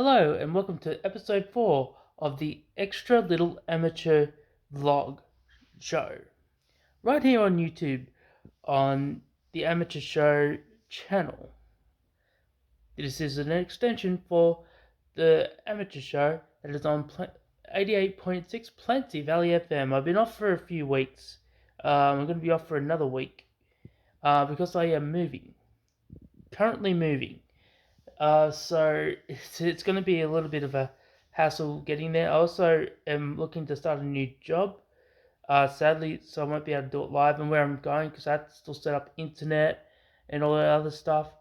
Hello, and welcome to episode 4 of the Extra Little Amateur Vlog Show. Right here on YouTube on the Amateur Show channel. This is an extension for the Amateur Show that is on 88.6 Plenty Valley FM. I've been off for a few weeks. I'm going to be off for another week because I am moving. Currently moving. So it's going to be a little bit of a hassle getting there. I also am looking to start a new job. Sadly, so I won't be able to do it live and where I'm going because I have to still set up internet and all that other stuff.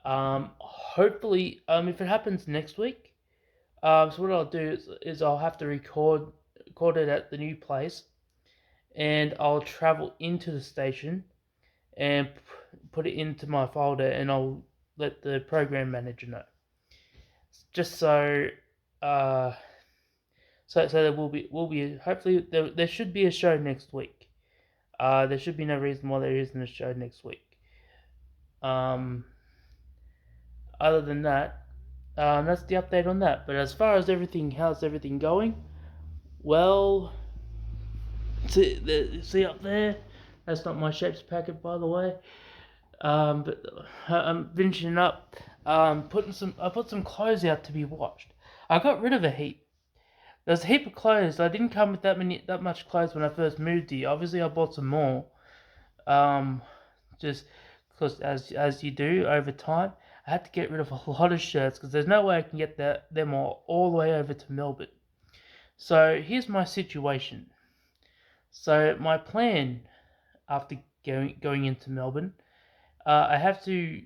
Hopefully, if it happens next week, so what I'll do is I'll have to record it at the new place, and I'll travel into the station and put it into my folder, and I'll let the program manager know. Just so there will be hopefully there should be a show next week. There should be no reason why there isn't a show next week. Other than that, that's the update on that. But as far as everything, how's everything going? Well, see up there, that's not my shapes packet, by the way. But I'm finishing up. I put some clothes out to be washed. I got rid of a heap. There's a heap of clothes. I didn't come with that much clothes when I first moved here. Obviously, I bought some more. Just because as you do over time, I had to get rid of a lot of shirts because there's no way I can get them all the way over to Melbourne. So here's my situation. So my plan after going into Melbourne, I have to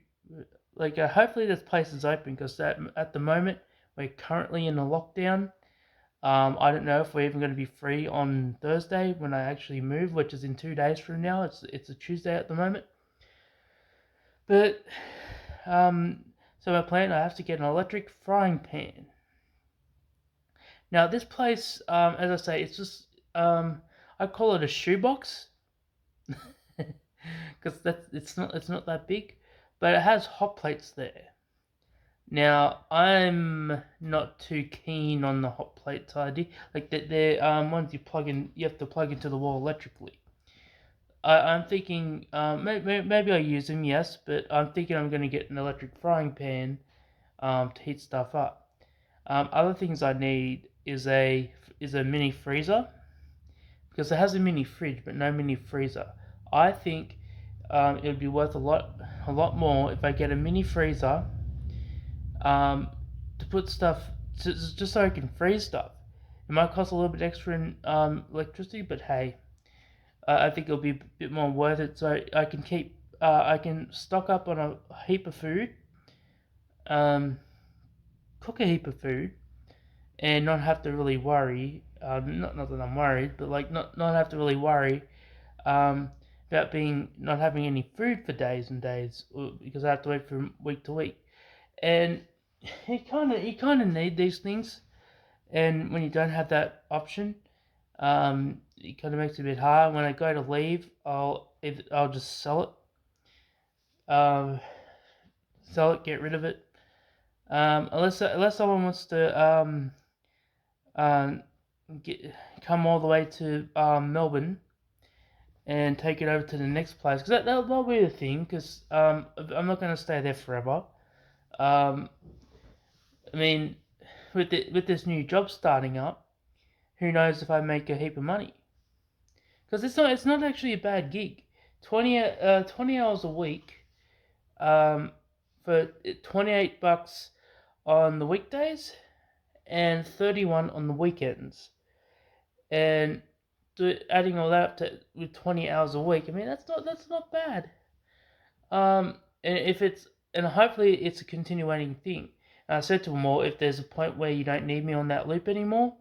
hopefully this place is open because at the moment we're currently in a lockdown. I don't know if we're even going to be free on Thursday when I actually move, which is in 2 days from now. It's a Tuesday at the moment. But so my plan, I have to get an electric frying pan. Now this place, as I say, it's just I call it a shoebox because it's not that big, but it has hot plates there. Now, I'm not too keen on the hot plates idea. Like they're ones you have to plug into the wall electrically. I'm thinking maybe I use them, yes, but I'm thinking I'm going to get an electric frying pan to heat stuff up. Other things I need is a mini freezer because it has a mini fridge but no mini freezer. I think it would be worth a lot more if I get a mini freezer. To put stuff, just so I can freeze stuff. It might cost a little bit extra in electricity, but hey, I think it'll be a bit more worth it. So I can stock up on a heap of food, cook a heap of food, and not have to really worry. Not that I'm worried, but not have to really worry about not having any food for days and days because I have to wait from week to week. And you kind of need these things, and when you don't have that option, it kind of makes it a bit hard. When I go to leave, I'll just sell it, get rid of it. Unless someone wants to come all the way to Melbourne and take it over to the next place, because that'll be the thing. Because I'm not going to stay there forever. I mean, with this new job starting up, who knows if I make a heap of money? Because it's not actually a bad gig. 20 hours a week, for $28 on the weekdays, and 31 on the weekends, and adding all that up with 20 hours a week. I mean that's not bad. And hopefully it's a continuing thing. And I said to them all, if there's a point where you don't need me on that loop anymore,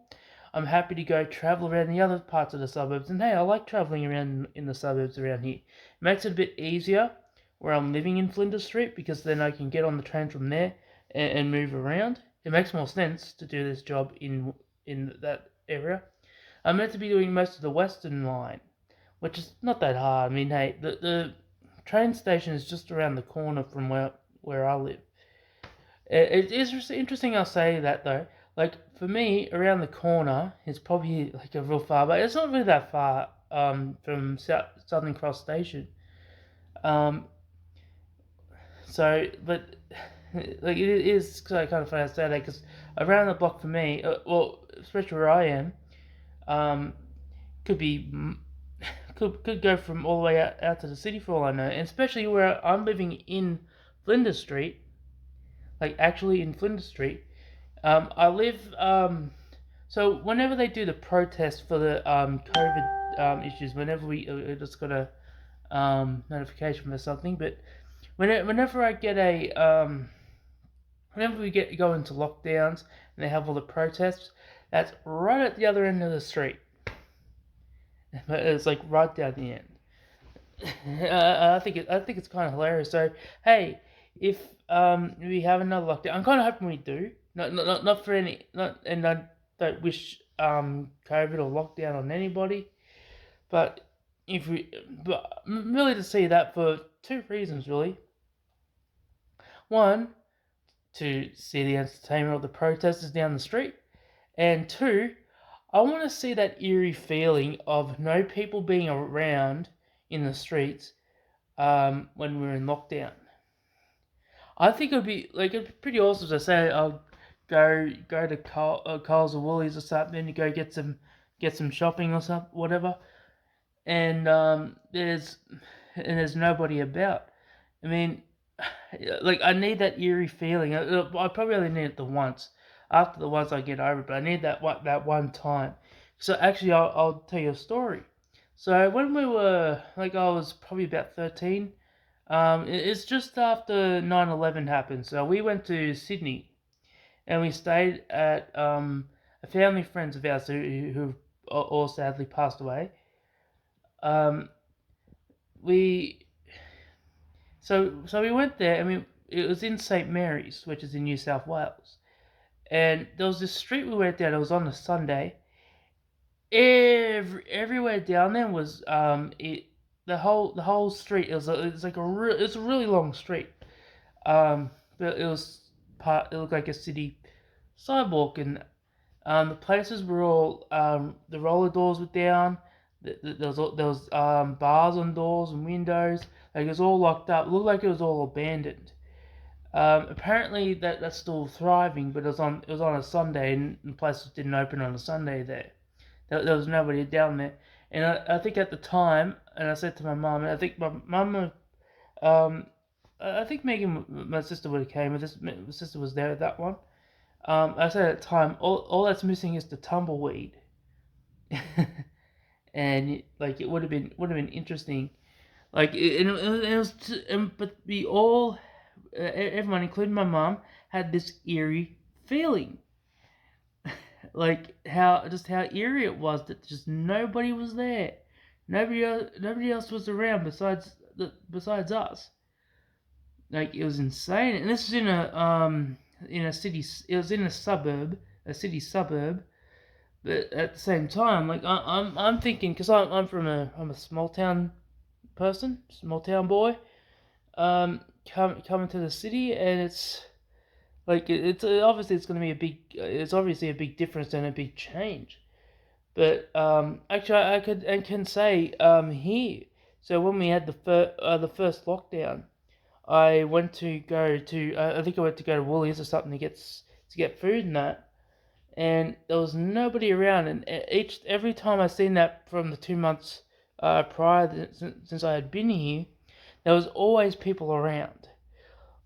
I'm happy to go travel around the other parts of the suburbs. And hey, I like traveling around in the suburbs around here. It makes it a bit easier where I'm living in Flinders Street, because then I can get on the train from there and move around. It makes more sense to do this job in that area. I'm meant to be doing most of the Western Line, which is not that hard. I mean, hey, the train station is just around the corner from where I live. It is just interesting. I'll say that though. Like for me, around the corner is probably like a real far, but it's not really that far. From Southern Cross Station. Um, but like it is kind of funny to say that because around the block for me, well, especially where I am, um, could be could go from all the way out to the city for all I know, and especially where I'm living in Flinders Street, like actually in Flinders Street. I live so whenever they do the protest for the COVID issues, whenever we just got a notification or something, but whenever I get a whenever we get go into lockdowns and they have all the protests, that's right at the other end of the street. But it's like right down the end. I think it's kind of hilarious. So hey, if we have another lockdown, I'm kind of hoping we do. Not for any not, and I don't wish COVID or lockdown on anybody. But if we, but really to see that for two reasons really. One, to see the entertainment of the protesters down the street, and two, I want to see that eerie feeling of no people being around in the streets when we're in lockdown. I think it'd be pretty awesome to say I'll go to Coles or Woolies or something to go get some shopping or something whatever, and there's nobody about. I mean, like I need that eerie feeling. I probably only need it the once. After the once I get over it, but I need that one time. So actually, I'll tell you a story. So when we were like I was probably about 13. It's just after 9/11 happened. So we went to Sydney and we stayed at a family friends of ours who all sadly passed away. Um, we so we went there and it was in St Mary's, which is in New South Wales. And there was this street we went down. It was on a Sunday. Everywhere down there was the whole street. It was like it's a really long street. But it looked like a city sidewalk, and the places were all the roller doors were down. There was bars on doors and windows. Like it was all locked up. It looked like it was all abandoned. Apparently that's still thriving, but it was on a Sunday, and the places didn't open on a Sunday there. There was nobody down there, and I think at the time, and I said to my mum, and I think my mum, um, I think Megan, my sister would have came. My sister was there at that one. I said at the time, all that's missing is the tumbleweed, and like it would have been interesting. Like it was but we all, everyone, including my mom, had this eerie feeling, like how eerie it was that just nobody was there, nobody else was around besides us. Like it was insane, and this was in a city. It was in a city suburb. But at the same time, like I'm thinking, because I'm a small town person, small town boy. Coming to the city, and it's like it's obviously it's going to be it's obviously a big difference and a big change. But actually, I could and can say here. So when we had the first lockdown, I went to go to I think I went to go to Woolies or something to get food and that, and there was nobody around. And every time I seen that from the 2 months prior since I had been here, there was always people around.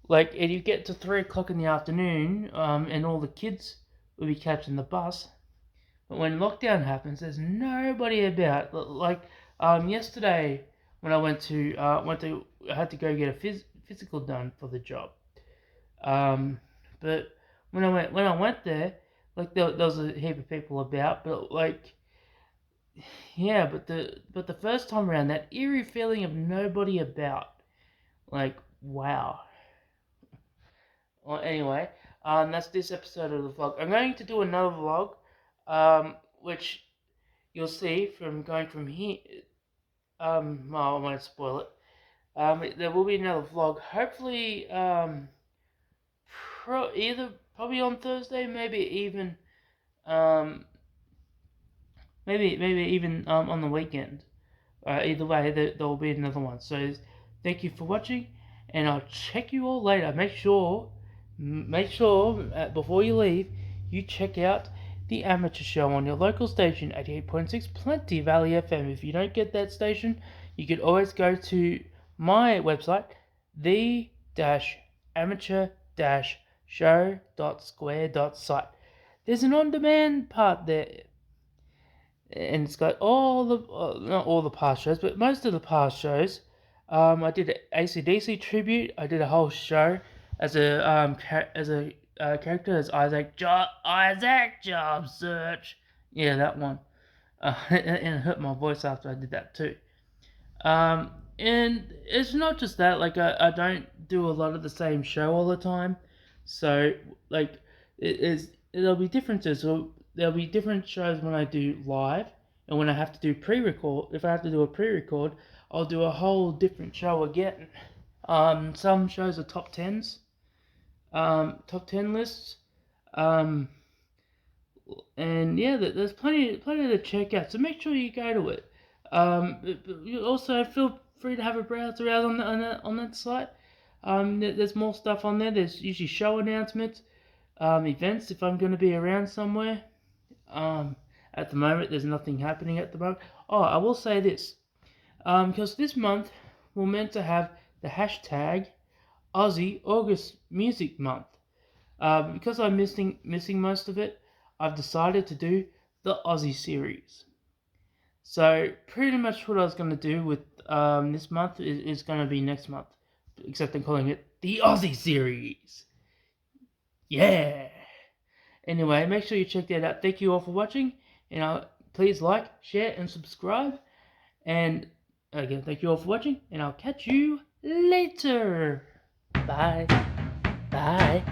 Like, and you get to 3 o'clock in the afternoon, and all the kids will be catching the bus. But when lockdown happens, there's nobody about. Like, yesterday when I I had to go get a physical done for the job. But when I went there, like there was a heap of people about, but like yeah, but the first time around, that eerie feeling of nobody about, like wow. Well, anyway, that's this episode of the vlog. I'm going to do another vlog, which you'll see from going from here. Well, I won't spoil it. There will be another vlog. Hopefully, either probably on Thursday, maybe even um maybe even on the weekend. Either way, there will be another one. So thank you for watching, and I'll check you all later. Make sure before you leave, you check out the amateur show on your local station, 88.6 Plenty Valley FM. If you don't get that station, you can always go to my website, the-amateur-show.square.site. There's an on-demand part there, and it's got all the not all the past shows, but most of the past shows. I did an AC/DC tribute. I did a whole show as a character as Isaac Job Search. Yeah, that one. And it hurt my voice after I did that too. And it's not just that. Like I don't do a lot of the same show all the time, so like there'll be differences. So there'll be different shows when I do live, and when I have to do pre-record. If I have to do a pre-record, I'll do a whole different show again. Some shows are top 10s, top 10 lists. And yeah, there's plenty to check out. So make sure you go to it. You also feel free to have a browse around on that site. There's more stuff on there. There's usually show announcements, events if I'm going to be around somewhere. At the moment, there's nothing happening at the moment. Oh, I will say this, because this month we're meant to have the hashtag Aussie August Music Month. Because I'm missing most of it, I've decided to do the Aussie series. So pretty much what I was going to do with this month is going to be next month, except I'm calling it the Aussie series. Yeah. Anyway, make sure you check that out. Thank you all for watching, and please like, share, and subscribe. And again, thank you all for watching, and I'll catch you later. Bye. Bye.